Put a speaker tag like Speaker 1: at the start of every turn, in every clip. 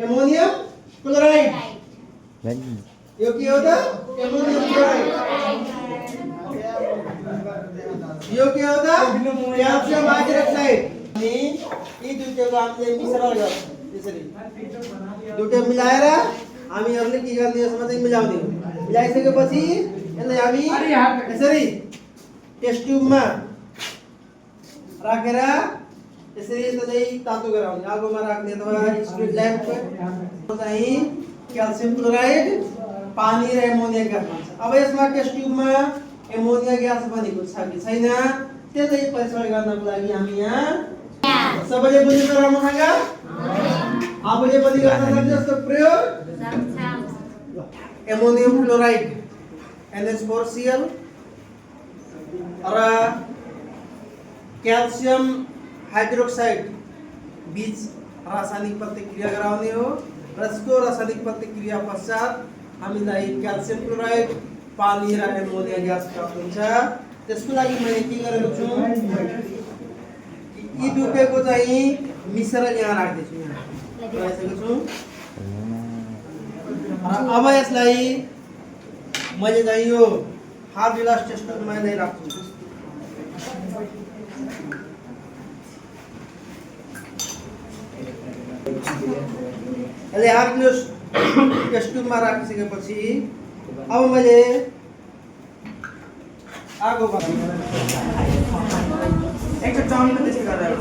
Speaker 1: Ammonium chloride. यो के हो त एमोनियम क्लोराइड। यो के हो त क्याल्सियम हाइड्रोक्साइड। अनि यी दुईटाको हामीले मिश्रण गर्छौं त्यसरी दुईटा मिलाएर हामीहरुले के गर्ने यसमा चाहिँ मिलाउने हो। मिलाइसकेपछि यसलाई हामी यसरी टेस्ट ट्युबमा राखेर यसरी चाहिँ तातो गराउने आगोमा राख्ने अथवा स्पिड ल्याम्पमा चाहिँ क्याल्सियम क्लोराइड पानी र एमोनिया ग्यास हुन्छ। अब यसमा टेस्ट ट्युबमा एमोनिया ग्यास बनेको छ कि छैन त्यो चाहिँ परीक्षण गर्नको लागि हामी यहाँ सबैले बुझ्नु राम्रोसँग आफूले पनि गर्न सक्छ जस्तो प्रयोग एमोनियम क्लोराइड NH4Cl र क्याल्सियम हाइड्रोक्साइड बीच रासायनिक प्रतिक्रिया गराउने हो र यसको रासायनिक प्रतिक्रिया पश्चात हामीलाई क्याल्सियम क्लोराइड पानी र एमोनिया ग्यास प्राप्त हुन्छ। त्यसको लागि मैले के गरेको छु यी दुईटाको चाहिँ मिश्रण यहाँ राख्दैछु यहाँ राखेको छु। अब यसलाई मैले चाहिँ यो हाफ गिलास टेस्ट ट्युबमा नै राख्छु। यसले हाफ गिलास टेस्ट ट्युबमा राखिसकेपछि अब मैले आगो एक चाउमिन टेस्ट गरेर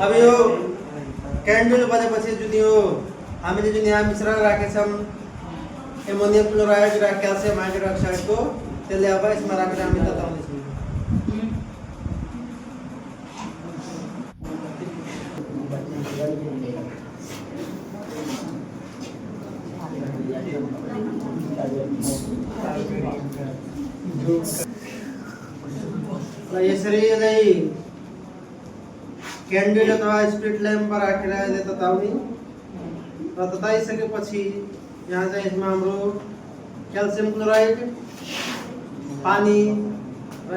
Speaker 1: अब यो क्यान्डल बजेपछि जुन यो हामीले जुन यहाँ मिश्रण राखेछौं एमोनियम क्लोराइड र क्याल्सियम हाइड्रोक्साइडको त्यसले अब यसमा राखेर हामी तताउने छौं। र यसरी नै क्यान्डल अथवा स्पिरिट ल्याम्पमा राखेर यसले तताउने र तताइसकेपछि यहाँ चाहिँ यसमा हाम्रो क्याल्सियम क्लोराइड पानी र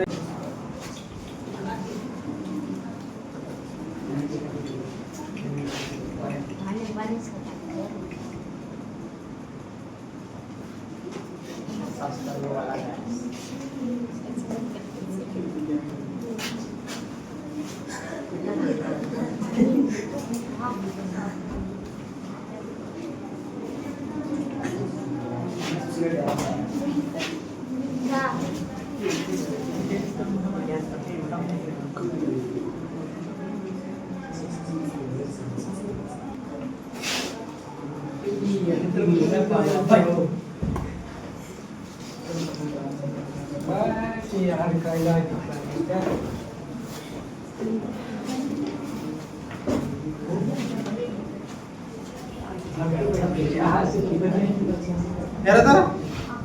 Speaker 1: हेर त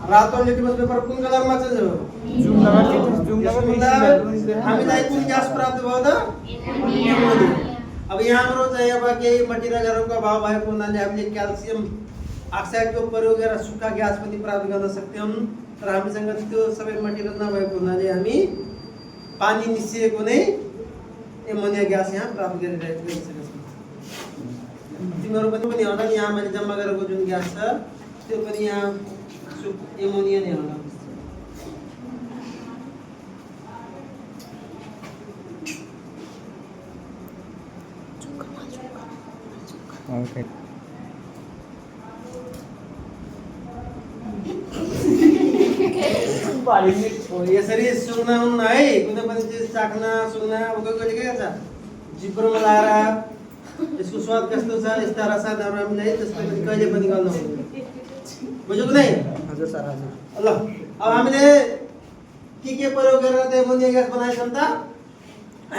Speaker 1: रातो लिटमस पेपर कुन कलरमा चेन्ज भयो हामीलाई कुन ग्यास प्राप्त भयो त एमोनियम। अब यहाँ हाम्रो चाहिँ अब केही मटेरियलहरुको अभाव भएको हुनाले हामीले क्याल्सियम ऑक्साइडको प्रयोग गरेर सुक्खा ग्यास पनि प्राप्त गर्न सक्थ्यौं तर हामीसँग त्यो सबै मटेरियल नभएको हुनाले हामी पानी मिसिएको नै एमोनिया ग्यास यहाँ प्राप्त गरिरहेको छौं। तिमीहरु पनि होला नि यहाँ मैले जम्मा गरेको जुन ग्यास छ त्यो पनि यहाँ एमोनिया नै होला।
Speaker 2: ओके
Speaker 1: यसरी सुक्न हुन्न है कुनै पनि चीज चाख्न सुक्न अब कोही के गर्छ जिब्रोमा लाएर यसको स्वाद कस्तो छ यस्ता रसायनहरु हामीले त्यसले पनि कहिले पनि गर्न हुँदैन। बुझ्यो कि नै?
Speaker 2: हजुर सर हजुर।
Speaker 1: ल अब हामीले के प्रयोग गरेर त एमोनिया ग्यास बनाएछौं त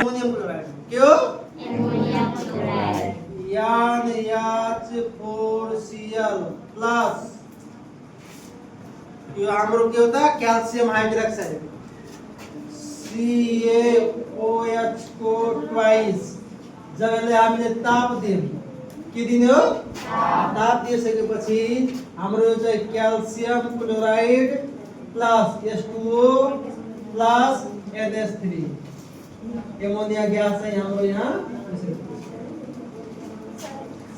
Speaker 1: एमोनियम क्लोराइड के हो
Speaker 3: एमोनियम क्लोराइड
Speaker 1: NH4Cl प्लस यो हाम्रो के हो त क्याल्सियम हाइड्रोक्साइड CaOH को ट्वाइस जब यसले हामीले ताप दियौं के दिने हो ताप दिइसकेपछि हाम्रो चाहिँ calcium chloride plus H2O plus NH3 ammonia gas चाहिँ हाम्रो यहाँ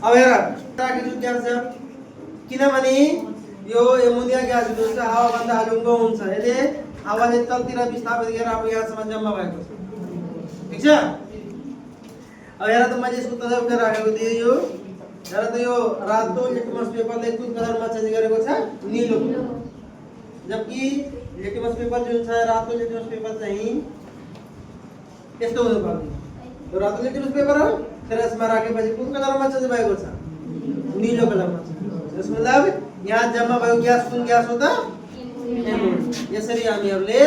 Speaker 1: अब हेर राखेको ग्यास छ किनभने यो एमोनिया ग्यास जुन छ हावाभन्दा हलुङ्गो हुन्छ यसले हावाले तलतिर विस्थापित गरेर अब यहाँसम्म जम्मा भएको छ ठीक छ अब हेर त मैले यसको तथापि राखेको थिएँ यो हेर त यो रातो लिटमस पेपरले कुन कलरमा चेन्ज गरेको छ नीलो जबकि लिटमस पेपर जुन छ रातो लिटमस पेपर चाहिँ यस्तो हुनुपर्ने यो रातो लिटमस पेपर हो तर यसमा राखेपछि कुन कलरमा चेन्ज भएको छ नीलो कलरमा यसको मतलब यहाँ जम्मा भएको ग्यास कुन ग्यास हो त एमोनिया यसरी हामीहरूले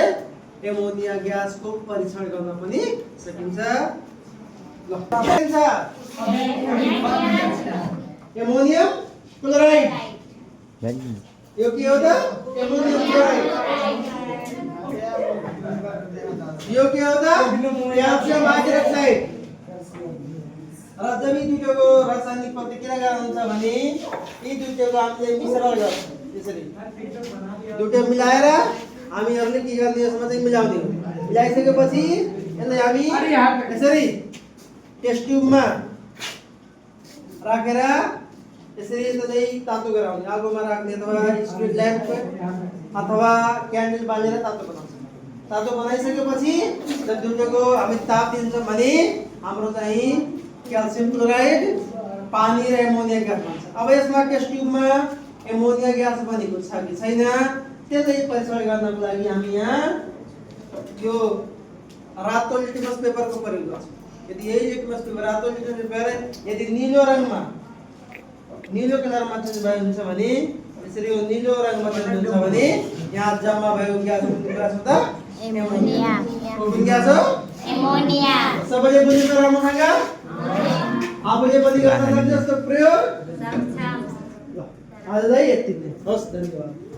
Speaker 1: एमोनिया ग्यासको परीक्षण गर्न पनि सकिन्छ ल के एमोनियम क्लोराइड यो के हो त एमोनियम क्लोराइड यो के हो त क्याल्सियम हाइड्रोक्साइड र जब यी दुईटोको रासायनिक प्रतिक्रिया गराउँछ भने यी दुईटोको हामीले मिश्रण गर्छौँ यसरी दुईटो मिलाएर हामीहरूले के गर्ने यसमा चाहिँ मिलाउने हो मिलाइसकेपछि यसलाई हामी यसरी टेस्ट ट्युबमा राखेर यसरी चाहिँ तातो गराउने आगोमा राख्ने अथवा स्ट्रिट ल्याम्प अथवा क्यान्डल बालेर तातो बनाउँछ तातो बनाइसकेपछि जब दुईटोको हामी ताप दिन्छौँ भने हाम्रो चाहिँ क्याल्सियम क्लोराइड पानी र एमोनिया ग्यास बन्छ अब यसमा टेस्ट ट्युबमा एमोनिया ग्यास बनेको छ कि छैन त्यो चाहिँ परीक्षण गर्नको लागि हामी यहाँ यो रातो लिटमस पेपरको प्रयोग गर्छौँ यदि यही लिटमस पेपर रातो लिटमस पेपर यदि नीलो रङमा नीलो कलरमा चेन्ज भएको हुन्छ भने यसरी यो नीलो रङमा चेन्ज हुन्छ भने यहाँ जम्मा भएको ग्यास कुन ग्यास हो त
Speaker 3: एमोनिया
Speaker 1: कुन ग्यास हो
Speaker 3: एमोनिया
Speaker 1: सबैले बुझ्नु राम्रोसँग आफूले पनि गर्न सक्छ जस्तो प्रयोग
Speaker 3: सक्छौँ
Speaker 1: आजलाई यति नै हस् धन्यवाद